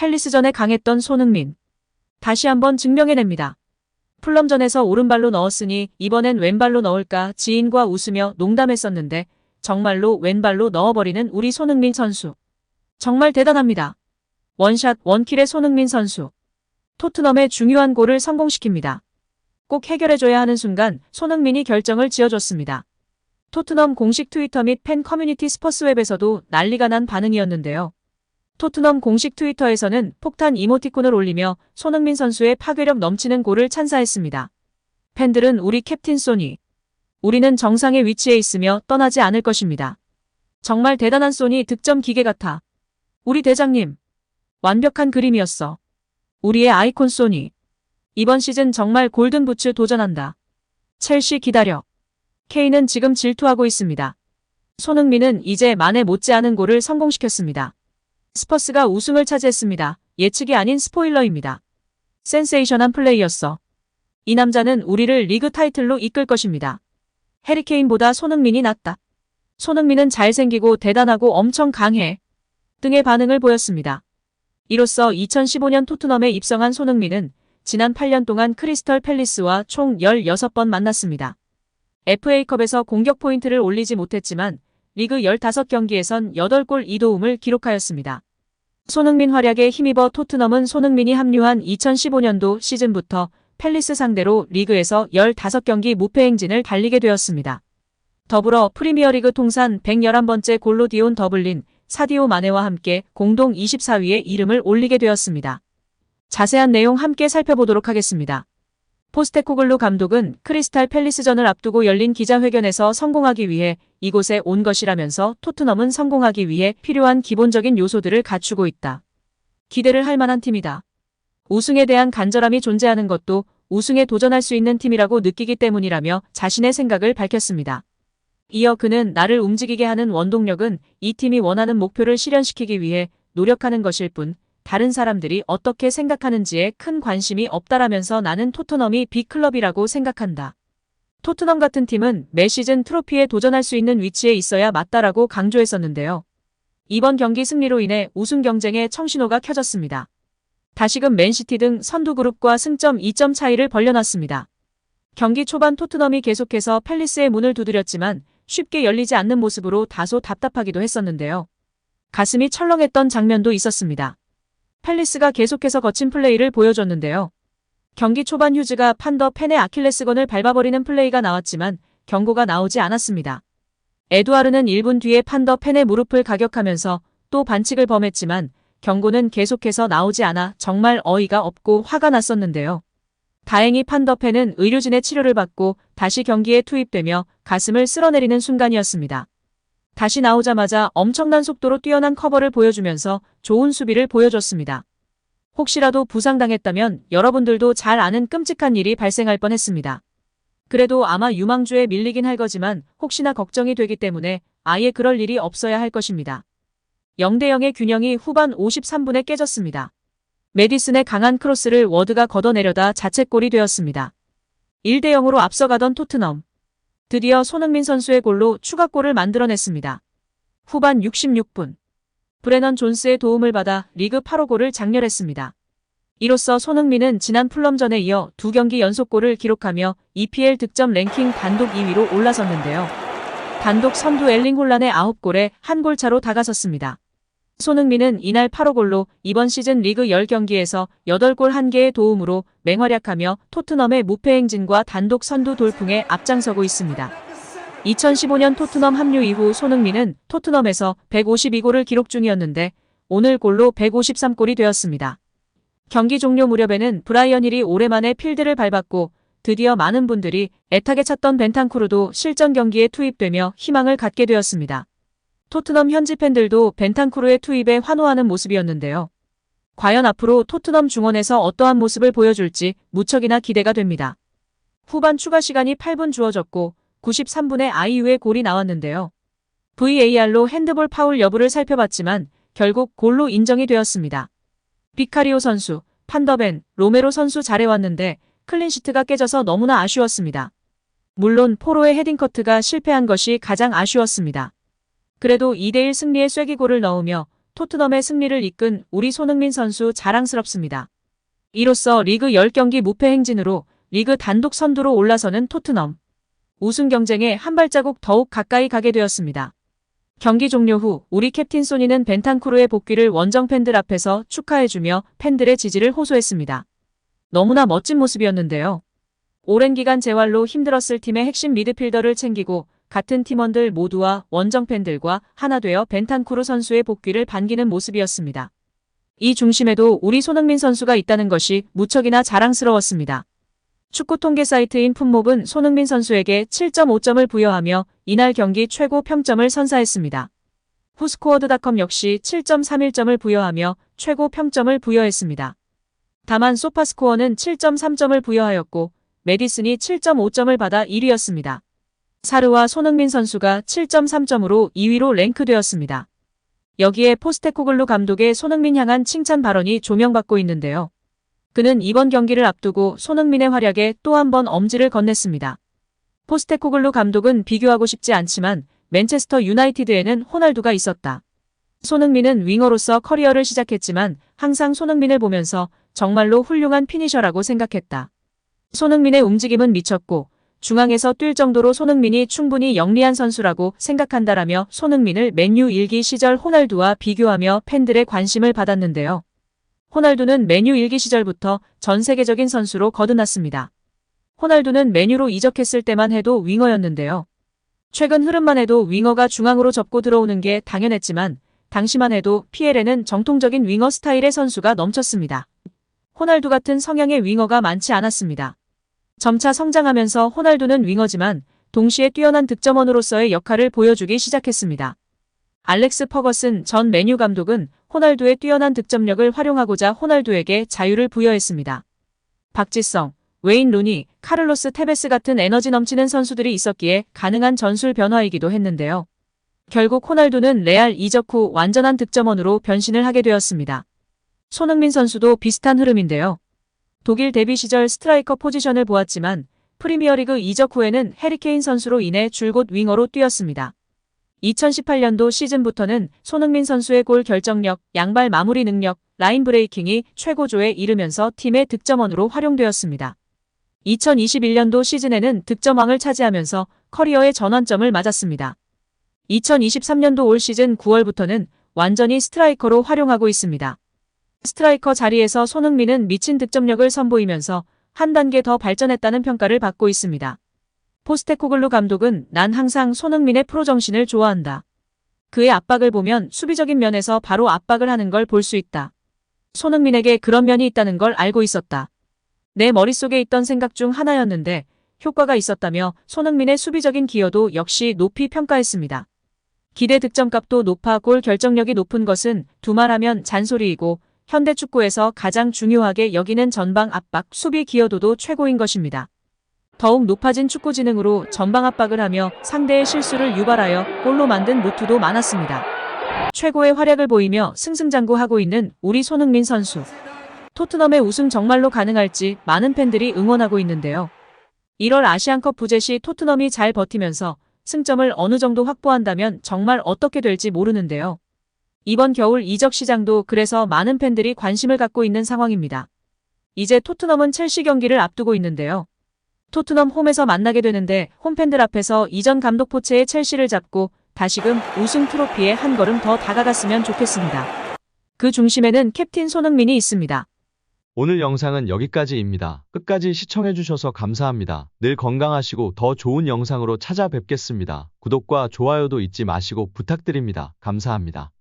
팰리스전에 강했던 손흥민. 다시 한번 증명해냅니다. 풀럼전에서 오른발로 넣었으니 이번엔 왼발로 넣을까 지인과 웃으며 농담했었는데 정말로 왼발로 넣어버리는 우리 손흥민 선수. 정말 대단합니다. 원샷 원킬의 손흥민 선수. 토트넘의 중요한 골을 성공시킵니다. 꼭 해결해줘야 하는 순간 손흥민이 결정을 지어줬습니다. 토트넘 공식 트위터 및 팬 커뮤니티 스퍼스웹에서도 난리가 난 반응이었는데요. 토트넘 공식 트위터에서는 폭탄 이모티콘을 올리며 손흥민 선수의 파괴력 넘치는 골을 찬사했습니다. 팬들은 우리 캡틴 소니. 우리는 정상의 위치에 있으며 떠나지 않을 것입니다. 정말 대단한 소니 득점 기계 같아. 우리 대장님. 완벽한 그림이었어. 우리의 아이콘 소니. 이번 시즌 정말 골든부츠 도전한다. 첼시 기다려. 케인은 지금 질투하고 있습니다. 손흥민은 이제 만에 못지않은 골을 성공시켰습니다. 스퍼스가 우승을 차지했습니다. 예측이 아닌 스포일러입니다. 센세이션한 플레이였어. 이 남자는 우리를 리그 타이틀로 이끌 것입니다. 해리케인보다 손흥민이 낫다. 손흥민은 잘생기고 대단하고 엄청 강해. 등의 반응을 보였습니다. 이로써 2015년 토트넘에 입성한 손흥민은 지난 8년 동안 크리스털 팰리스와 총 16번 만났습니다. FA컵에서 공격 포인트를 올리지 못했지만 리그 15경기에선 8골 2도움을 기록하였습니다. 손흥민 활약에 힘입어 토트넘은 손흥민이 합류한 2015년도 시즌부터 팰리스 상대로 리그에서 15경기 무패 행진을 달리게 되었습니다. 더불어 프리미어리그 통산 111번째 골로 디온 더블린, 사디오 마네와 함께 공동 24위에 이름을 올리게 되었습니다. 자세한 내용 함께 살펴보도록 하겠습니다. 포스테코글루 감독은 크리스탈 팰리스전을 앞두고 열린 기자회견에서 성공하기 위해 이곳에 온 것이라면서 토트넘은 성공하기 위해 필요한 기본적인 요소들을 갖추고 있다. 기대를 할 만한 팀이다. 우승에 대한 간절함이 존재하는 것도 우승에 도전할 수 있는 팀이라고 느끼기 때문이라며 자신의 생각을 밝혔습니다. 이어 그는 나를 움직이게 하는 원동력은 이 팀이 원하는 목표를 실현시키기 위해 노력하는 것일 뿐 다른 사람들이 어떻게 생각하는지에 큰 관심이 없다라면서 나는 토트넘이 빅클럽이라고 생각한다. 토트넘 같은 팀은 매 시즌 트로피에 도전할 수 있는 위치에 있어야 맞다라고 강조했었는데요. 이번 경기 승리로 인해 우승 경쟁에 청신호가 켜졌습니다. 다시금 맨시티 등 선두 그룹과 승점 2점 차이를 벌려놨습니다. 경기 초반 토트넘이 계속해서 팰리스의 문을 두드렸지만 쉽게 열리지 않는 모습으로 다소 답답하기도 했었는데요. 가슴이 철렁했던 장면도 있었습니다. 팰리스가 계속해서 거친 플레이를 보여줬는데요. 경기 초반 휴즈가 판더 펜의 아킬레스건을 밟아버리는 플레이가 나왔지만 경고가 나오지 않았습니다. 에두아르는 1분 뒤에 판더 펜의 무릎을 가격하면서 또 반칙을 범했지만 경고는 계속해서 나오지 않아 정말 어이가 없고 화가 났었는데요. 다행히 판더 펜은 의료진의 치료를 받고 다시 경기에 투입되며 가슴을 쓸어내리는 순간이었습니다. 다시 나오자마자 엄청난 속도로 뛰어난 커버를 보여주면서 좋은 수비를 보여줬습니다. 혹시라도 부상당했다면 여러분들도 잘 아는 끔찍한 일이 발생할 뻔했습니다. 그래도 아마 유망주에 밀리긴 할 거지만 혹시나 걱정이 되기 때문에 아예 그럴 일이 없어야 할 것입니다. 0대0의 균형이 후반 53분에 깨졌습니다. 메디슨의 강한 크로스를 워드가 걷어내려다 자책골이 되었습니다. 1대0으로 앞서가던 토트넘. 드디어 손흥민 선수의 골로 추가골을 만들어냈습니다. 후반 66분. 브레넌 존스의 도움을 받아 리그 8호 골을 장렬했습니다. 이로써 손흥민은 지난 풀럼전에 이어 2경기 연속골을 기록하며 EPL 득점 랭킹 단독 2위로 올라섰는데요. 단독 선두 엘링 홀란의 9골에 1골 차로 다가섰습니다. 손흥민은 이날 8호 골로 이번 시즌 리그 10경기에서 8골 1개의 도움으로 맹활약하며 토트넘의 무패 행진과 단독 선두 돌풍에 앞장서고 있습니다. 2015년 토트넘 합류 이후 손흥민은 토트넘에서 152골을 기록 중이었는데 오늘 골로 153골이 되었습니다. 경기 종료 무렵에는 브라이언 힐이 오랜만에 필드를 밟았고 드디어 많은 분들이 애타게 찾던 벤탄쿠르도 실전 경기에 투입되며 희망을 갖게 되었습니다. 토트넘 현지 팬들도 벤탄쿠르의 투입에 환호하는 모습이었는데요. 과연 앞으로 토트넘 중원에서 어떠한 모습을 보여줄지 무척이나 기대가 됩니다. 후반 추가 시간이 8분 주어졌고 93분에 아이유의 골이 나왔는데요. VAR로 핸드볼 파울 여부를 살펴봤지만 결국 골로 인정이 되었습니다. 비카리오 선수, 판더벤, 로메로 선수 잘해왔는데 클린시트가 깨져서 너무나 아쉬웠습니다. 물론 포로의 헤딩커트가 실패한 것이 가장 아쉬웠습니다. 그래도 2대1 승리의 쐐기골을 넣으며 토트넘의 승리를 이끈 우리 손흥민 선수 자랑스럽습니다. 이로써 리그 10경기 무패 행진으로 리그 단독 선두로 올라서는 토트넘. 우승 경쟁에 한 발자국 더욱 가까이 가게 되었습니다. 경기 종료 후 우리 캡틴 소니는 벤탄쿠르의 복귀를 원정 팬들 앞에서 축하해주며 팬들의 지지를 호소했습니다. 너무나 멋진 모습이었는데요. 오랜 기간 재활로 힘들었을 팀의 핵심 미드필더를 챙기고 같은 팀원들 모두와 원정 팬들과 하나 되어 벤탄쿠르 선수의 복귀를 반기는 모습이었습니다. 이 중심에도 우리 손흥민 선수가 있다는 것이 무척이나 자랑스러웠습니다. 축구 통계 사이트인 풋몹은 손흥민 선수에게 7.5점을 부여하며 이날 경기 최고 평점을 선사했습니다. 후스코어드닷컴 역시 7.31점을 부여하며 최고 평점을 부여했습니다. 다만 소파스코어는 7.3점을 부여하였고 메디슨이 7.5점을 받아 1위였습니다. 사르와 손흥민 선수가 7.3점으로 2위로 랭크되었습니다. 여기에 포스테코글루 감독의 손흥민 향한 칭찬 발언이 조명받고 있는데요. 그는 이번 경기를 앞두고 손흥민의 활약에 또 한 번 엄지를 건넸습니다. 포스테코글루 감독은 비교하고 싶지 않지만 맨체스터 유나이티드에는 호날두가 있었다. 손흥민은 윙어로서 커리어를 시작했지만 항상 손흥민을 보면서 정말로 훌륭한 피니셔라고 생각했다. 손흥민의 움직임은 미쳤고 중앙에서 뛸 정도로 손흥민이 충분히 영리한 선수라고 생각한다라며 손흥민을 맨유 일기 시절 호날두와 비교하며 팬들의 관심을 받았는데요. 호날두는 맨유 일기 시절부터 전 세계적인 선수로 거듭났습니다. 호날두는 맨유로 이적했을 때만 해도 윙어였는데요. 최근 흐름만 해도 윙어가 중앙으로 접고 들어오는 게 당연했지만 당시만 해도 PL에는 정통적인 윙어 스타일의 선수가 넘쳤습니다. 호날두 같은 성향의 윙어가 많지 않았습니다. 점차 성장하면서 호날두는 윙어지만 동시에 뛰어난 득점원으로서의 역할을 보여주기 시작했습니다. 알렉스 퍼거슨 전 맨유 감독은 호날두의 뛰어난 득점력을 활용하고자 호날두에게 자유를 부여했습니다. 박지성, 웨인 루니, 카를로스 테베스 같은 에너지 넘치는 선수들이 있었기에 가능한 전술 변화이기도 했는데요. 결국 호날두는 레알 이적 후 완전한 득점원으로 변신을 하게 되었습니다. 손흥민 선수도 비슷한 흐름인데요. 독일 데뷔 시절 스트라이커 포지션을 보았지만 프리미어리그 이적 후에는 해리케인 선수로 인해 줄곧 윙어로 뛰었습니다. 2018년도 시즌부터는 손흥민 선수의 골 결정력, 양발 마무리 능력, 라인 브레이킹이 최고조에 이르면서 팀의 득점원으로 활용되었습니다. 2021년도 시즌에는 득점왕을 차지하면서 커리어의 전환점을 맞았습니다. 2023년도 올 시즌 9월부터는 완전히 스트라이커로 활용하고 있습니다. 스트라이커 자리에서 손흥민은 미친 득점력을 선보이면서 한 단계 더 발전했다는 평가를 받고 있습니다. 포스테코글루 감독은 난 항상 손흥민의 프로 정신을 좋아한다. 그의 압박을 보면 수비적인 면에서 바로 압박을 하는 걸 볼 수 있다. 손흥민에게 그런 면이 있다는 걸 알고 있었다. 내 머릿속에 있던 생각 중 하나였는데 효과가 있었다며 손흥민의 수비적인 기여도 역시 높이 평가했습니다. 기대 득점값도 높아 골 결정력이 높은 것은 두말하면 잔소리이고 현대 축구에서 가장 중요하게 여기는 전방 압박, 수비 기여도도 최고인 것입니다. 더욱 높아진 축구 지능으로 전방 압박을 하며 상대의 실수를 유발하여 골로 만든 루트도 많았습니다. 최고의 활약을 보이며 승승장구하고 있는 우리 손흥민 선수. 토트넘의 우승 정말로 가능할지 많은 팬들이 응원하고 있는데요. 1월 아시안컵 부재 시 토트넘이 잘 버티면서 승점을 어느 정도 확보한다면 정말 어떻게 될지 모르는데요. 이번 겨울 이적 시장도 그래서 많은 팬들이 관심을 갖고 있는 상황입니다. 이제 토트넘은 첼시 경기를 앞두고 있는데요. 토트넘 홈에서 만나게 되는데 홈팬들 앞에서 이전 감독 포체의 첼시를 잡고 다시금 우승 트로피에 한 걸음 더 다가갔으면 좋겠습니다. 그 중심에는 캡틴 손흥민이 있습니다. 오늘 영상은 여기까지입니다. 끝까지 시청해주셔서 감사합니다. 늘 건강하시고 더 좋은 영상으로 찾아뵙겠습니다. 구독과 좋아요도 잊지 마시고 부탁드립니다. 감사합니다.